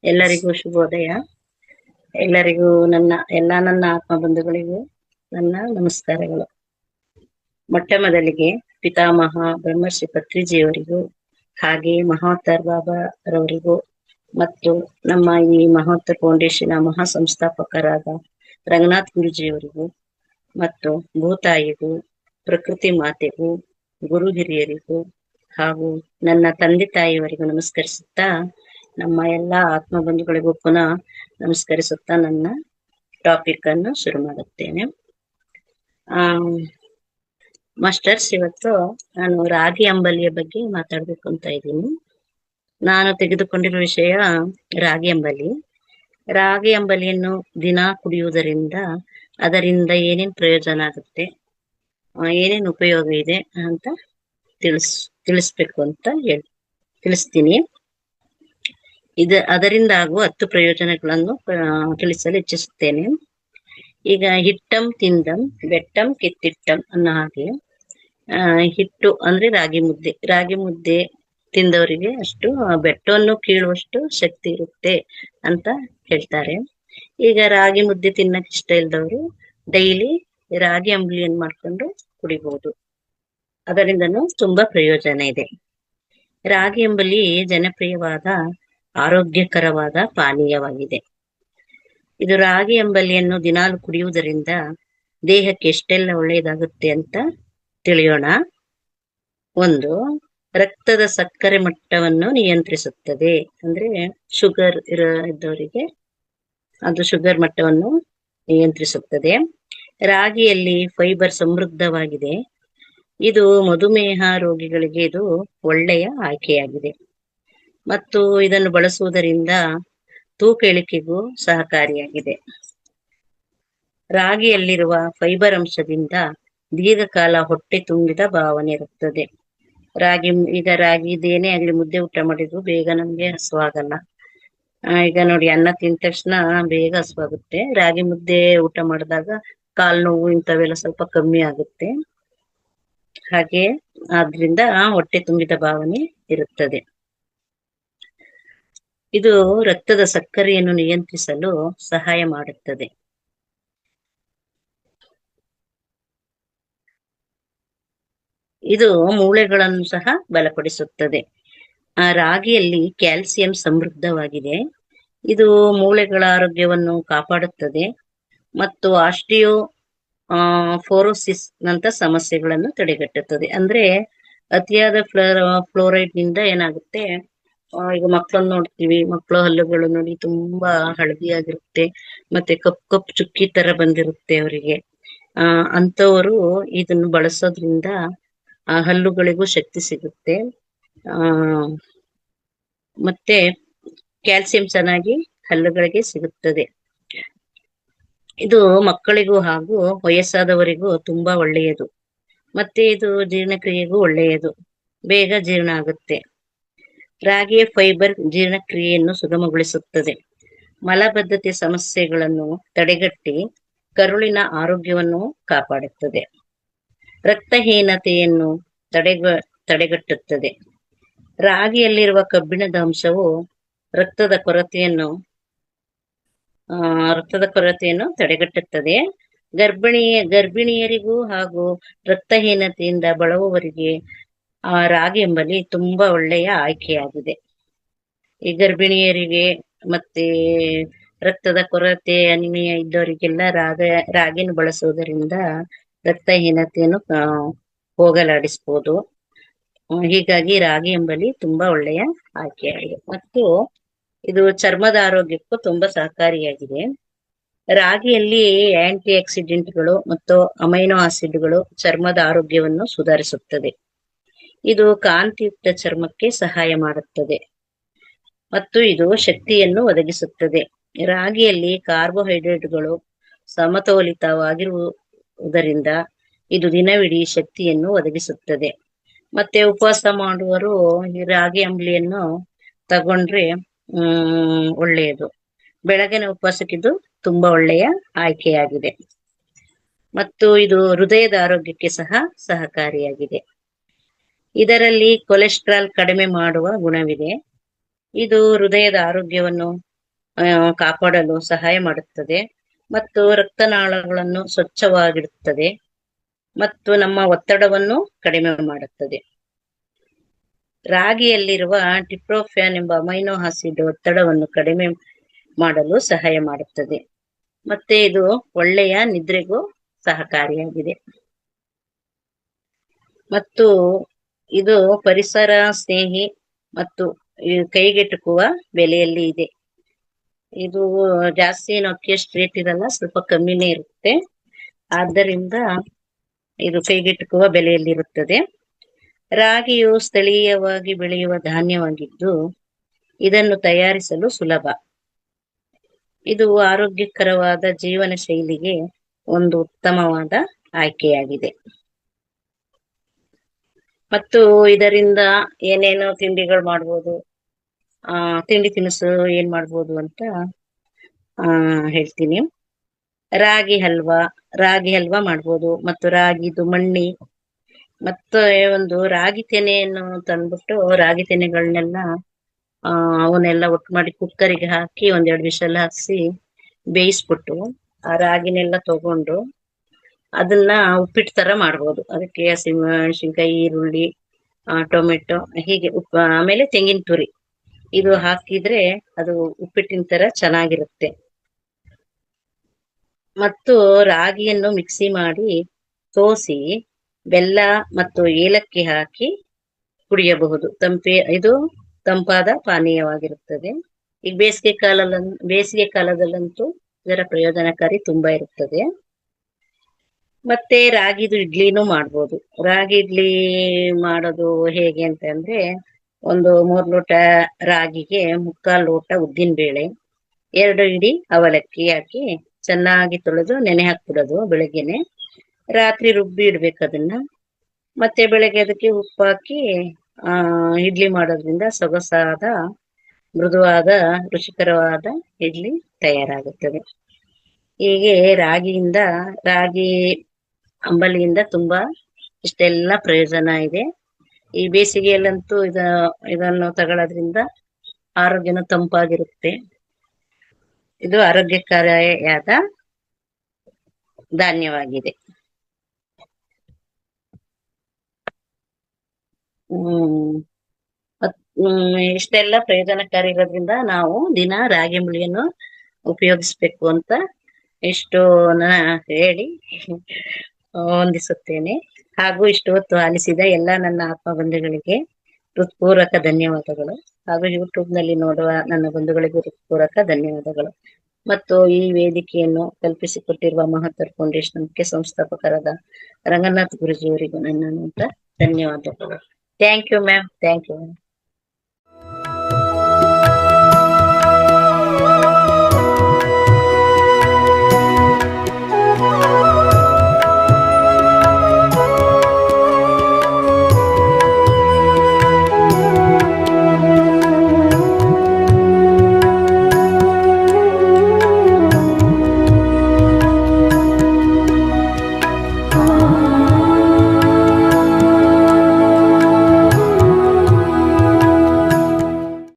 ಎಲ್ಲರಿಗೂ ಶುಭೋದಯ. ಎಲ್ಲರಿಗೂ ನನ್ನ ಆತ್ಮ ಬಂಧುಗಳಿಗೂ ನನ್ನ ನಮಸ್ಕಾರಗಳು. ಮೊಟ್ಟ ಮೊದಲಿಗೆ ಪಿತಾಮಹ ಬ್ರಹ್ಮರ್ಷಿ ಪತ್ರಿಜಿಯವರಿಗೂ ಹಾಗೆ ಮಹಾವತಾರ್ ಬಾಬಾ ರವರಿಗೂ ಮತ್ತು ನಮ್ಮ ಈ ಮಹೋತ್ತರ ಫೌಂಡೇಶನ್ ಮಹಾ ಸಂಸ್ಥಾಪಕರಾದ ರಂಗನಾಥ್ ಗುರುಜಿಯವರಿಗೂ ಮತ್ತು ಭೂತಾಯಿಗೂ ಪ್ರಕೃತಿ ಮಾತೆಗೂ ಗುರು ಹಿರಿಯರಿಗೂ ಹಾಗೂ ನನ್ನ ತಂದೆ ತಾಯಿಯವರಿಗೂ ನಮಸ್ಕರಿಸುತ್ತಾ ನಮ್ಮ ಎಲ್ಲ ಆತ್ಮ ಬಂಧುಗಳಿಗೂ ಪುನಃ ನಮಸ್ಕರಿಸುತ್ತಾ ನನ್ನ ಟಾಪಿಕ್ ಅನ್ನು ಶುರು ಮಾಡುತ್ತೇನೆ. ಮಾಸ್ಟರ್ಸ್, ಇವತ್ತು ನಾನು ರಾಗಿ ಅಂಬಲಿಯ ಬಗ್ಗೆ ಮಾತಾಡ್ಬೇಕು ಅಂತ ಇದ್ದೀನಿ. ನಾನು ತೆಗೆದುಕೊಂಡಿರುವ ವಿಷಯ ರಾಗಿ ಅಂಬಲಿ. ರಾಗಿ ಅಂಬಲಿಯನ್ನು ದಿನ ಕುಡಿಯುವುದರಿಂದ ಅದರಿಂದ ಏನೇನ್ ಪ್ರಯೋಜನ ಆಗುತ್ತೆ, ಏನೇನ್ ಉಪಯೋಗ ಇದೆ ಅಂತ ತಿಳಿಸ್ಬೇಕು ಅಂತ ತಿಳಿಸ್ತೀನಿ. ಅದರಿಂದ ಆಗುವ 10 ಪ್ರಯೋಜನಗಳನ್ನು ತಿಳಿಸಲು ಇಚ್ಛಿಸುತ್ತೇನೆ. ಈಗ ಹಿಟ್ಟಂ ತಿಂದಂ ಬೆಟ್ಟಂ ಕಿತ್ತಿಟ್ಟಂ ಅನ್ನೋ ಹಾಗೆ ಹಿಟ್ಟು ಅಂದ್ರೆ ರಾಗಿ ಮುದ್ದೆ ತಿಂದವರಿಗೆ ಅಷ್ಟು ಬೆಟ್ಟವನ್ನು ಕೀಳುವಷ್ಟು ಶಕ್ತಿ ಇರುತ್ತೆ ಅಂತ ಹೇಳ್ತಾರೆ. ಈಗ ರಾಗಿ ಮುದ್ದೆ ತಿನ್ನಕ್ ಇಷ್ಟ ಇಲ್ದವರು ಡೈಲಿ ರಾಗಿ ಅಂಬಲಿಯನ್ನು ಮಾಡ್ಕೊಂಡು ಕುಡಿಬಹುದು. ಅದರಿಂದನೂ ತುಂಬಾ ಪ್ರಯೋಜನ ಇದೆ. ರಾಗಿ ಅಂಬಲಿ ಜನಪ್ರಿಯವಾದ ಆರೋಗ್ಯಕರವಾದ ಪಾನೀಯವಾಗಿದೆ. ಇದು ರಾಗಿ ಅಂಬಲಿಯನ್ನು ದಿನಾಲು ಕುಡಿಯುವುದರಿಂದ ದೇಹಕ್ಕೆ ಎಷ್ಟೆಲ್ಲ ಒಳ್ಳೆಯದಾಗುತ್ತೆ ಅಂತ ತಿಳಿಯೋಣ. 1, ರಕ್ತದ ಸಕ್ಕರೆ ಮಟ್ಟವನ್ನು ನಿಯಂತ್ರಿಸುತ್ತದೆ. ಅಂದ್ರೆ ಶುಗರ್ ಇದ್ದವರಿಗೆ ಅದು ಶುಗರ್ ಮಟ್ಟವನ್ನು ನಿಯಂತ್ರಿಸುತ್ತದೆ. ರಾಗಿಯಲ್ಲಿ ಫೈಬರ್ ಸಮೃದ್ಧವಾಗಿದೆ. ಇದು ಮಧುಮೇಹ ರೋಗಿಗಳಿಗೆ ಇದು ಒಳ್ಳೆಯ ಆಯ್ಕೆಯಾಗಿದೆ ಮತ್ತು ಇದನ್ನು ಬಳಸುವುದರಿಂದ ತೂಕ ಇಳಿಕೆಗೂ ಸಹಕಾರಿಯಾಗಿದೆ. ರಾಗಿಯಲ್ಲಿರುವ ಫೈಬರ್ ಅಂಶದಿಂದ ದೀರ್ಘಕಾಲ ಹೊಟ್ಟೆ ತುಂಬಿದ ಭಾವನೆ ಇರುತ್ತದೆ. ರಾಗಿದೇನೇ ಆಗಲಿ ಮುದ್ದೆ ಊಟ ಮಾಡಿದ್ರು ಬೇಗ ನಮ್ಗೆ ಹಸುವಾಗಲ್ಲ. ಈಗ ನೋಡಿ, ಅನ್ನ ತಿಂದ ತಕ್ಷಣ ಬೇಗ ಹಸುವಾಗುತ್ತೆ. ರಾಗಿ ಮುದ್ದೆ ಊಟ ಮಾಡಿದಾಗ ಕಾಲು ನೋವು ಇಂಥವೆಲ್ಲ ಸ್ವಲ್ಪ ಕಮ್ಮಿ ಆಗುತ್ತೆ. ಹಾಗೆ ಆದ್ರಿಂದ ಹೊಟ್ಟೆ ತುಂಬಿದ ಭಾವನೆ ಇರುತ್ತದೆ. ಇದು ರಕ್ತದ ಸಕ್ಕರೆಯನ್ನು ನಿಯಂತ್ರಿಸಲು ಸಹಾಯ ಮಾಡುತ್ತದೆ. ಇದು ಮೂಳೆಗಳನ್ನು ಸಹ ಬಲಪಡಿಸುತ್ತದೆ. ರಾಗಿಯಲ್ಲಿ ಕ್ಯಾಲ್ಸಿಯಂ ಸಮೃದ್ಧವಾಗಿದೆ. ಇದು ಮೂಳೆಗಳ ಆರೋಗ್ಯವನ್ನು ಕಾಪಾಡುತ್ತದೆ ಮತ್ತು ಫೋರೋಸಿಸ್ ನಂತ ಸಮಸ್ಯೆಗಳನ್ನು ತಡೆಗಟ್ಟುತ್ತದೆ. ಅಂದ್ರೆ ಅತಿಯಾದ ಫ್ಲೋರೈಡ್ ನಿಂದ ಏನಾಗುತ್ತೆ, ಈಗ ಮಕ್ಕಳನ್ನ ನೋಡ್ತೀವಿ, ಮಕ್ಕಳ ಹಲ್ಲುಗಳು ನೋಡಿ ತುಂಬಾ ಹಳದಿಯಾಗಿರುತ್ತೆ, ಮತ್ತೆ ಕಪ್ಪು ಚುಕ್ಕಿ ತರ ಬಂದಿರುತ್ತೆ ಅವರಿಗೆ. ಅಂತವರು ಇದನ್ನು ಬಳಸೋದ್ರಿಂದ ಹಲ್ಲುಗಳಿಗೂ ಶಕ್ತಿ ಸಿಗುತ್ತೆ. ಮತ್ತೆ ಕ್ಯಾಲ್ಸಿಯಂ ಚೆನ್ನಾಗಿ ಹಲ್ಲುಗಳಿಗೆ ಸಿಗುತ್ತದೆ. ಇದು ಮಕ್ಕಳಿಗೂ ಹಾಗೂ ವಯಸ್ಸಾದವರಿಗೂ ತುಂಬಾ ಒಳ್ಳೆಯದು. ಮತ್ತೆ ಇದು ಜೀರ್ಣಕ್ರಿಯೆಗೂ ಒಳ್ಳೆಯದು, ಬೇಗ ಜೀರ್ಣ ಆಗುತ್ತೆ. ರಾಗಿಯ ಫೈಬರ್ ಜೀರ್ಣಕ್ರಿಯೆಯನ್ನು ಸುಗಮಗೊಳಿಸುತ್ತದೆ. ಮಲಬದ್ಧತೆ ಸಮಸ್ಯೆಗಳನ್ನು ತಡೆಗಟ್ಟಿ ಕರುಳಿನ ಆರೋಗ್ಯವನ್ನು ಕಾಪಾಡುತ್ತದೆ. ರಕ್ತಹೀನತೆಯನ್ನು ತಡೆಗಟ್ಟುತ್ತದೆ. ರಾಗಿಯಲ್ಲಿರುವ ಕಬ್ಬಿಣದ ಅಂಶವು ರಕ್ತದ ಕೊರತೆಯನ್ನು ತಡೆಗಟ್ಟುತ್ತದೆ. ಗರ್ಭಿಣಿಯರಿಗೂ ಹಾಗೂ ರಕ್ತಹೀನತೆಯಿಂದ ಬಳಲುವವರಿಗೆ ರಾಗಿ ಅಂಬಲಿ ತುಂಬಾ ಒಳ್ಳೆಯ ಆಯ್ಕೆಯಾಗಿದೆ. ಈ ಗರ್ಭಿಣಿಯರಿಗೆ ಮತ್ತೆ ರಕ್ತದ ಕೊರತೆ ಅನಿಮಿಯ ಇದ್ದವರಿಗೆಲ್ಲ ರಾಗಿನ ಬಳಸುವುದರಿಂದ ರಕ್ತಹೀನತೆಯನ್ನು ಹೋಗಲಾಡಿಸಬಹುದು. ಹೀಗಾಗಿ ರಾಗಿ ಅಂಬಲಿ ತುಂಬಾ ಒಳ್ಳೆಯ ಆಯ್ಕೆಯಾಗಿದೆ ಮತ್ತು ಇದು ಚರ್ಮದ ಆರೋಗ್ಯಕ್ಕೂ ತುಂಬಾ ಸಹಕಾರಿಯಾಗಿದೆ. ರಾಗಿಯಲ್ಲಿ ಆಂಟಿ ಆಕ್ಸಿಡೆಂಟ್ಗಳು ಮತ್ತು ಅಮೈನೋ ಆಸಿಡ್ಗಳು ಚರ್ಮದ ಆರೋಗ್ಯವನ್ನು ಸುಧಾರಿಸುತ್ತದೆ. ಇದು ಕಾಂತಿಯುಕ್ತ ಚರ್ಮಕ್ಕೆ ಸಹಾಯ ಮಾಡುತ್ತದೆ ಮತ್ತು ಇದು ಶಕ್ತಿಯನ್ನು ಒದಗಿಸುತ್ತದೆ. ರಾಗಿಯಲ್ಲಿ ಕಾರ್ಬೋಹೈಡ್ರೇಟ್ಗಳು ಸಮತೋಲಿತವಾಗಿರುವುದರಿಂದ ಇದು ದಿನವಿಡೀ ಶಕ್ತಿಯನ್ನು ಒದಗಿಸುತ್ತದೆ. ಮತ್ತೆ ಉಪವಾಸ ಮಾಡುವವರು ಈ ರಾಗಿ ಅಂಬಲಿಯನ್ನು ತಗೊಂಡ್ರೆ ಒಳ್ಳೆಯದು. ಬೆಳಗಿನ ಉಪವಾಸಕ್ಕಿದು ತುಂಬಾ ಒಳ್ಳೆಯ ಆಯ್ಕೆಯಾಗಿದೆ ಮತ್ತು ಇದು ಹೃದಯದ ಆರೋಗ್ಯಕ್ಕೆ ಸಹ ಸಹಕಾರಿಯಾಗಿದೆ. ಇದರಲ್ಲಿ ಕೊಲೆಸ್ಟ್ರಾಲ್ ಕಡಿಮೆ ಮಾಡುವ ಗುಣವಿದೆ. ಇದು ಹೃದಯದ ಆರೋಗ್ಯವನ್ನು ಕಾಪಾಡಲು ಸಹಾಯ ಮಾಡುತ್ತದೆ ಮತ್ತು ರಕ್ತನಾಳಗಳನ್ನು ಸ್ವಚ್ಛವಾಗಿಡುತ್ತದೆ ಮತ್ತು ನಮ್ಮ ಒತ್ತಡವನ್ನು ಕಡಿಮೆ ಮಾಡುತ್ತದೆ. ರಾಗಿಯಲ್ಲಿರುವ ಟ್ರಿಪ್ಟೋಫ್ಯಾನ್ ಎಂಬ ಅಮೈನೋ ಆಸಿಡ್ ಒತ್ತಡವನ್ನು ಕಡಿಮೆ ಮಾಡಲು ಸಹಾಯ ಮಾಡುತ್ತದೆ ಮತ್ತೆ ಇದು ಒಳ್ಳೆಯ ನಿದ್ರೆಗೂ ಸಹಕಾರಿಯಾಗಿದೆ. ಮತ್ತು ಇದು ಪರಿಸರ ಸ್ನೇಹಿ ಮತ್ತು ಕೈಗೆಟುಕುವ ಬೆಲೆಯಲ್ಲಿ ಇದೆ. ಇದು ಜಾಸ್ತಿ ಏನು ಅಕ್ಕಿ ಅಷ್ಟು ರೇಟ್ ಇರಲ್ಲ, ಸ್ವಲ್ಪ ಕಮ್ಮಿನೇ ಇರುತ್ತೆ. ಆದ್ದರಿಂದ ಇದು ಕೈಗೆಟುಕುವ ಬೆಲೆಯಲ್ಲಿರುತ್ತದೆ. ರಾಗಿಯು ಸ್ಥಳೀಯವಾಗಿ ಬೆಳೆಯುವ ಧಾನ್ಯವಾಗಿದ್ದು ಇದನ್ನು ತಯಾರಿಸಲು ಸುಲಭ. ಇದು ಆರೋಗ್ಯಕರವಾದ ಜೀವನ ಶೈಲಿಗೆ ಒಂದು ಉತ್ತಮವಾದ ಆಯ್ಕೆಯಾಗಿದೆ. ಮತ್ತು ಇದರಿಂದ ಏನೇನೋ ತಿಂಡಿಗಳು ಮಾಡ್ಬೋದು, ತಿಂಡಿ ತಿನಿಸು ಏನ್ ಮಾಡ್ಬೋದು ಅಂತ ಹೇಳ್ತೀನಿ. ರಾಗಿ ಹಲ್ವಾ ಮಾಡ್ಬೋದು ಮತ್ತು ರಾಗಿದು ಮಣ್ಣಿ ಮತ್ತೆ ಒಂದು ರಾಗಿ ತೆನೆಯನ್ನು ತಂದ್ಬಿಟ್ಟು ರಾಗಿ ತೆನೆಗಳನ್ನೆಲ್ಲ ಅವನ್ನೆಲ್ಲ ಒಟ್ಟು ಮಾಡಿ ಕುಕ್ಕರಿಗೆ ಹಾಕಿ ಒಂದೆರಡು ವಿಷಲ್ ಹಾಕ್ಸಿ ಬೇಯಿಸ್ಬಿಟ್ಟು ಆ ರಾಗಿನೆಲ್ಲ ತಗೊಂಡು ಅದನ್ನ ಉಪ್ಪಿಟ್ಟು ತರ ಮಾಡ್ಬೋದು. ಅದಕ್ಕೆ ಹಸಿಮೆಣಸಿನ್ಕಾಯಿ, ಈರುಳ್ಳಿ, ಟೊಮೆಟೊ ಹೀಗೆ ಆಮೇಲೆ ತೆಂಗಿನ ತುರಿ ಇದು ಹಾಕಿದ್ರೆ ಅದು ಉಪ್ಪಿಟ್ಟಿನ ತರ ಚೆನ್ನಾಗಿರುತ್ತೆ. ಮತ್ತು ರಾಗಿಯನ್ನು ಮಿಕ್ಸಿ ಮಾಡಿ ಸೋಸಿ ಬೆಲ್ಲ ಮತ್ತು ಏಲಕ್ಕಿ ಹಾಕಿ ಕುಡಿಯಬಹುದು. ಇದು ತಂಪಾದ ಪಾನೀಯವಾಗಿರುತ್ತದೆ. ಈಗ ಬೇಸಿಗೆ ಕಾಲದಲ್ಲಂತೂ ಇದರ ಪ್ರಯೋಜನಕಾರಿ ತುಂಬಾ ಇರುತ್ತದೆ. ಮತ್ತೆ ರಾಗಿದು ಇಡ್ಲಿನೂ ಮಾಡ್ಬೋದು. ರಾಗಿ ಇಡ್ಲಿ ಮಾಡೋದು ಹೇಗೆ ಅಂತಂದ್ರೆ, ಒಂದು 3 ಲೋಟ ರಾಗಿಗೆ 3/4 ಲೋಟ ಉದ್ದಿನ ಬೇಳೆ, 2 ಇಡಿ ಅವಲಕ್ಕಿ ಹಾಕಿ ಚೆನ್ನಾಗಿ ತೊಳೆದು ನೆನೆ ಹಾಕ್ಬಿಡೋದು ಬೆಳಗ್ಗೆನೆ. ರಾತ್ರಿ ರುಬ್ಬಿ ಇಡ್ಬೇಕು ಅದನ್ನ. ಮತ್ತೆ ಬೆಳಗ್ಗೆ ಅದಕ್ಕೆ ಉಪ್ಪು ಹಾಕಿ ಇಡ್ಲಿ ಮಾಡೋದ್ರಿಂದ ಸೊಗಸಾದ ಮೃದುವಾದ ರುಚಿಕರವಾದ ಇಡ್ಲಿ ತಯಾರಾಗುತ್ತದೆ. ಹೀಗೆ ರಾಗಿ ಅಂಬಲಿಯಿಂದ ತುಂಬಾ ಇಷ್ಟೆಲ್ಲ ಪ್ರಯೋಜನ ಇದೆ. ಈ ಬೇಸಿಗೆಯಲ್ಲಂತೂ ಇದನ್ನು ತಗೊಳ್ಳೋದ್ರಿಂದ ಆರೋಗ್ಯನೂ ತಂಪಾಗಿರುತ್ತೆ. ಇದು ಆರೋಗ್ಯಕಾರಿಯಾದ ಧಾನ್ಯವಾಗಿದೆ. ಇಷ್ಟೆಲ್ಲ ಪ್ರಯೋಜನಕಾರಿ ಇರೋದ್ರಿಂದ ನಾವು ದಿನ ರಾಗಿ ಮುಳಿಯನ್ನು ಉಪಯೋಗಿಸ್ಬೇಕು ಅಂತ ಇಷ್ಟು ಹೇಳಿ ವಂದಿಸುತ್ತೇನೆ. ಹಾಗೂ ಇಷ್ಟು ಹೊತ್ತು ಆಲಿಸಿದ ಎಲ್ಲ ನನ್ನ ಆತ್ಮ ಬಂಧುಗಳಿಗೆ ಹೃತ್ಪೂರ್ವಕ ಧನ್ಯವಾದಗಳು. ಹಾಗೂ ಯೂಟ್ಯೂಬ್ ನಲ್ಲಿ ನೋಡುವ ನನ್ನ ಬಂಧುಗಳಿಗೂ ಹೃತ್ಪೂರ್ವಕ ಧನ್ಯವಾದಗಳು. ಮತ್ತು ಈ ವೇದಿಕೆಯನ್ನು ಕಲ್ಪಿಸಿಕೊಟ್ಟಿರುವ ಮಹತ್ತರ್ ಫೌಂಡೇಶನ್ ಮುಖ್ಯ ಸಂಸ್ಥಾಪಕರಾದ ರಂಗನಾಥ್ ಗುರುಜಿಯವರಿಗೂ ನನ್ನ ಧನ್ಯವಾದಗಳು. Thank you ma'am. Thank you.